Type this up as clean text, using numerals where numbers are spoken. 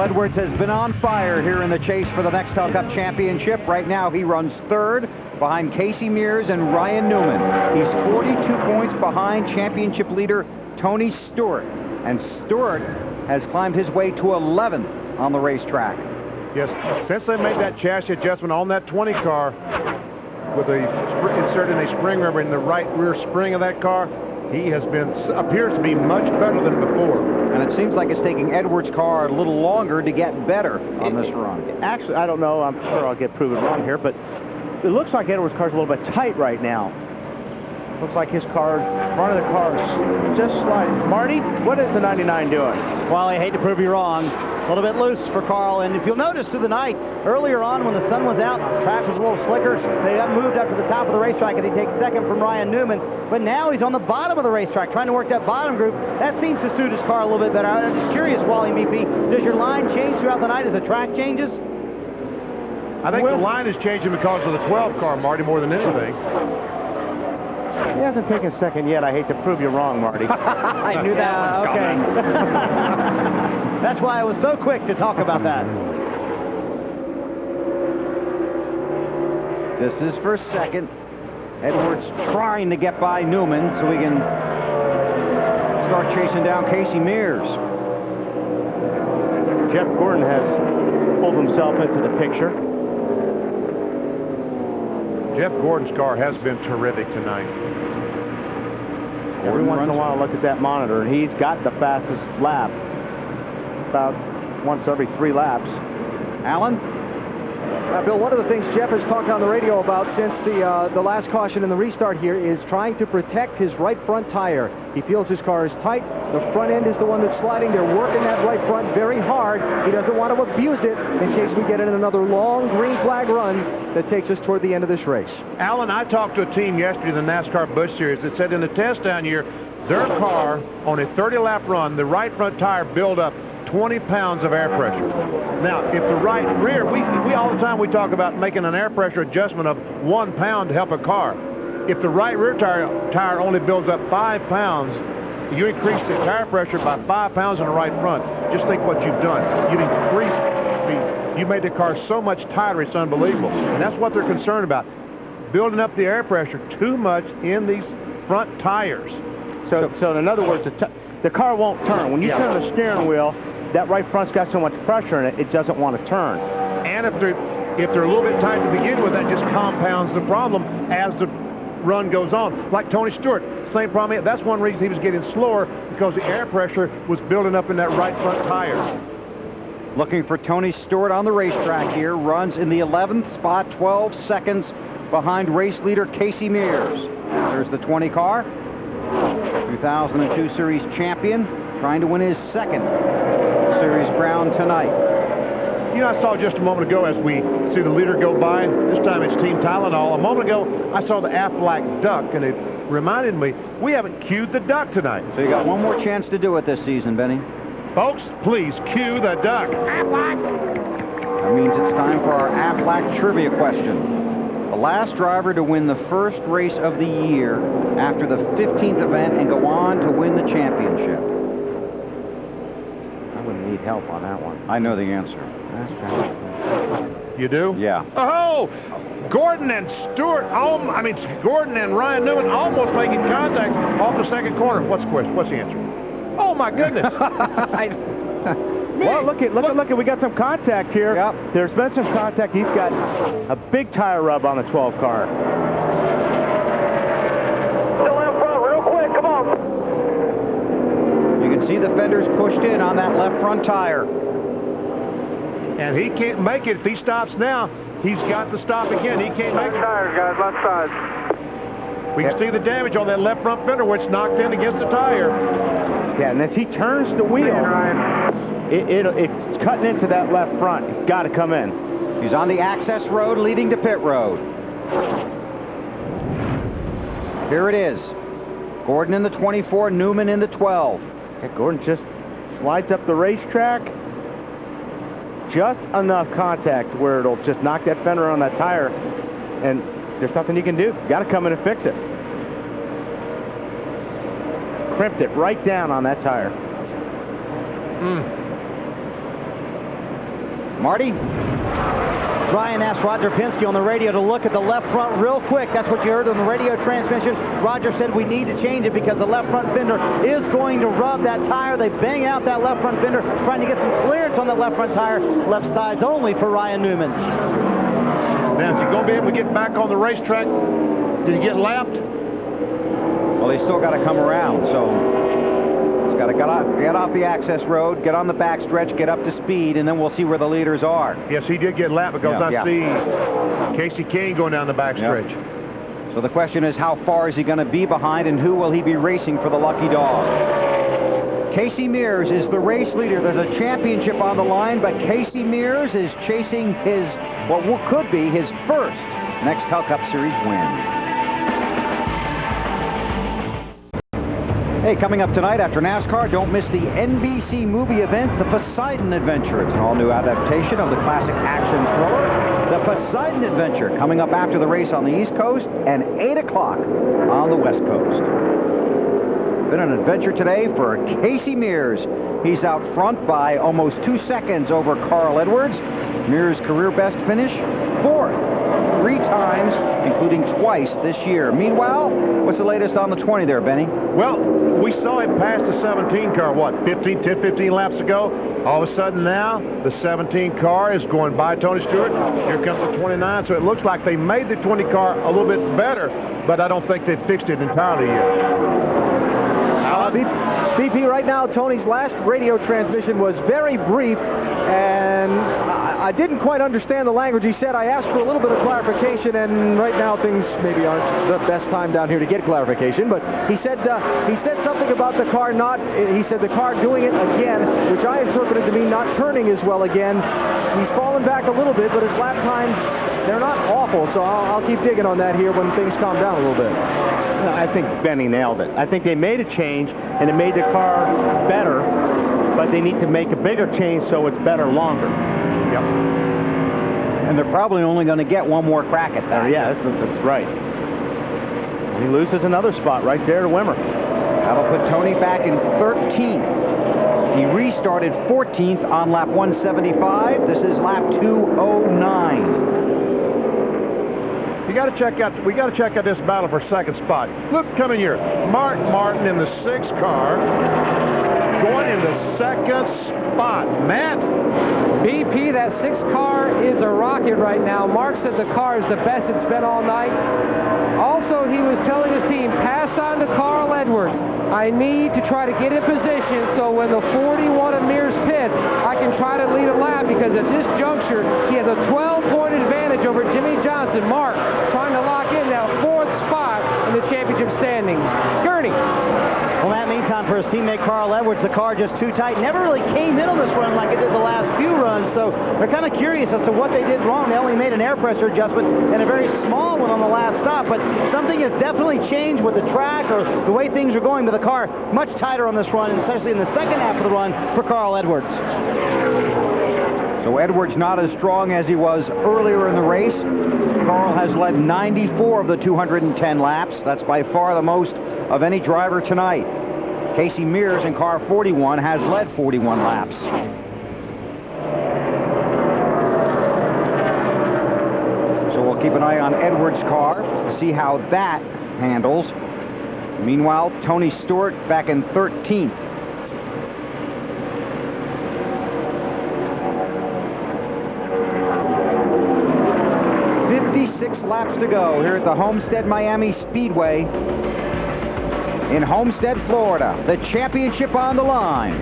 Edwards has been on fire here in the chase for the Nextel Cup Championship. Right now he runs third behind Casey Mears and Ryan Newman. He's 42 points behind championship leader Tony Stewart. And Stewart has climbed his way to 11th on the racetrack. Yes, since they made that chassis adjustment on that 20 car with inserting a spring rubber in the right rear spring of that car, he appears to be much better than before. And it seems like it's taking Edwards' car a little longer to get better on this run. Actually, I don't know. I'm sure I'll get proven wrong here, but it looks like Edwards' car's a little bit tight right now. Looks like his car, front of the car is just sliding. Marty, what is the 99 doing? Well, I hate to prove you wrong. A little bit loose for Carl, and if you'll notice through the night, earlier on when the sun was out, the track was a little slicker, they got moved up to the top of the racetrack and he takes second from Ryan Newman, but now he's on the bottom of the racetrack trying to work that bottom group. That seems to suit his car a little bit better. I'm just curious, Wally BP, does your line change throughout the night as the track changes? I think the line is changing because of the 12 car, Marty, more than anything. He hasn't taken second yet. I hate to prove you wrong, Marty. I knew that was coming. Okay. That's why I was so quick to talk about that. This is for second. Edwards trying to get by Newman so we can start chasing down Casey Mears. Jeff Gordon has pulled himself into the picture. Jeff Gordon's car has been terrific tonight. Every once in a while I look at that monitor, and he's got the fastest lap. About once every 3 laps. Alan? Bill, one of the things Jeff has talked on the radio about since the last caution in the restart here is trying to protect his right front tire. He feels his car is tight. The front end is the one that's sliding. They're working that right front very hard. He doesn't want to abuse it in case we get in another long green flag run that takes us toward the end of this race. Alan, I talked to a team yesterday in the NASCAR Busch Series that said in the test down here, their car on a 30-lap run, the right front tire built up 20 pounds of air pressure. Now, if the right rear, we all the time we talk about making an air pressure adjustment of 1 pound to help a car. If the right rear tire only builds up 5 pounds, you increase the tire pressure by 5 pounds in the right front. Just think what you've done. You made the car so much tighter, it's unbelievable. And that's what they're concerned about. Building up the air pressure too much in these front tires. So in other words, the car won't turn. When you turn the steering wheel, that right front's got so much pressure in it, it doesn't want to turn. And if they're a little bit tight to begin with, that just compounds the problem as the run goes on. Like Tony Stewart, same problem. That's one reason he was getting slower, because the air pressure was building up in that right front tire. Looking for Tony Stewart on the racetrack here. Runs in the 11th spot, 12 seconds behind race leader Casey Mears. There's the 20 car. 2002 Series champion, trying to win his second Series crown tonight. You know, I saw just a moment ago as we see the leader go by, this time it's Team Tylenol. A moment ago, I saw the Aflac duck, and it reminded me, we haven't cued the duck tonight. So you got one more chance to do it this season, Benny. Folks, please cue the duck. That means it's time for our Aflac trivia question. The last driver to win the first race of the year after the 15th event and go on to win the championship. I wouldn't need help on that one. I know the answer. You do? Yeah. Oh, Gordon and Stewart, Gordon and Ryan Newman almost making contact off the second corner. What's the question? What's the answer? Oh, my goodness. Well, look at, we got some contact here. Yep. There's been some contact. He's got a big tire rub on the 12 car. Still in front, real quick, come on. You can see the fenders pushed in on that left front tire. And he can't make it. If he stops now, he's got to stop again. He can't make it. Tires, guys, left side. We can see the damage on that left front fender where it's knocked in against the tire. Yeah, and as he turns the wheel, it's cutting into that left front. It's got to come in. He's on the access road leading to pit road. Here it is. Gordon in the 24, Newman in the 12. Yeah, Gordon just slides up the racetrack. Just enough contact where it'll just knock that fender on that tire, and there's nothing you can do. You got to come in and fix it. Crimped it right down on that tire. Marty? Brian asked Roger Penske on the radio to look at the left front real quick. That's what you heard on the radio transmission. Roger said we need to change it because the left front fender is going to rub that tire. They bang out that left front fender, trying to get some clearance on that left front tire. Left side's only for Ryan Newman. Now, is he going to be able to get back on the racetrack? Did he get lapped? Well, he's still got to come around, so he's got to get off the access road, get on the backstretch, get up to speed, and then we'll see where the leaders are. Yes, he did get lapped because I see Casey King going down the backstretch. Yep. So the question is, how far is he going to be behind, and who will he be racing for the lucky dog? Casey Mears is the race leader. There's a championship on the line, but Casey Mears is chasing his, what could be his first Nextel Cup Series win. Hey, coming up tonight after NASCAR, don't miss the NBC movie event, The Poseidon Adventure. It's an all-new adaptation of the classic action thriller, The Poseidon Adventure, coming up after the race on the East Coast and 8 o'clock on the West Coast. Been an adventure today for Casey Mears. He's out front by almost 2 seconds over Carl Edwards. Mears' career best finish, 4th. 3 times, including twice this year. Meanwhile, what's the latest on the 20 there, Benny? Well, we saw him pass the 17 car, what, 10, 15 laps ago? All of a sudden now, the 17 car is going by Tony Stewart. Here comes the 29, so it looks like they made the 20 car a little bit better, but I don't think they've fixed it entirely yet. BP, right now, Tony's last radio transmission was very brief, and I didn't quite understand the language he said. I asked for a little bit of clarification, and right now things maybe aren't the best time down here to get clarification, but he said something about the car he said the car doing it again, which I interpreted to mean not turning as well again. He's fallen back a little bit, but his lap times, they're not awful, so I'll keep digging on that here when things calm down a little bit. I think Benny nailed it. I think they made a change, and it made the car better, but they need to make a bigger change so it's better longer. Yep. And they're probably only going to get one more crack at that. Yeah, that's right. He loses another spot right there to Wimmer. That'll put Tony back in 13th. He restarted 14th on lap 175. This is lap 209. We got to check out this battle for second spot. Look, coming here, Mark Martin in the 6th car, going in the 2nd spot. Matt? BP, that 6th car is a rocket right now. Mark said the car is the best it's been all night. Also, he was telling his team, pass on to Carl Edwards. I need to try to get in position so when the 41 of Mears pits, I can try to lead a lap, because at this juncture, he has a 12-point advantage over Jimmy Johnson. Mark trying to lock in that 4th spot in the championship standings. Gurney. Well, Matt, meantime, for his teammate Carl Edwards, the car just too tight. Never really came in on this run like it did the last few runs, so they're kind of curious as to what they did wrong. They only made an air pressure adjustment and a very small one on the last stop, but something has definitely changed with the track or the way things are going, but the car much tighter on this run, and especially in the second half of the run for Carl Edwards. So Edwards not as strong as he was earlier in the race. Carl has led 94 of the 210 laps. That's by far the most of any driver tonight. Casey Mears in car 41 has led 41 laps. So we'll keep an eye on Edwards' car to see how that handles. Meanwhile, Tony Stewart back in 13th. Laps to go here at the Homestead-Miami Speedway in Homestead, Florida. The championship on the line.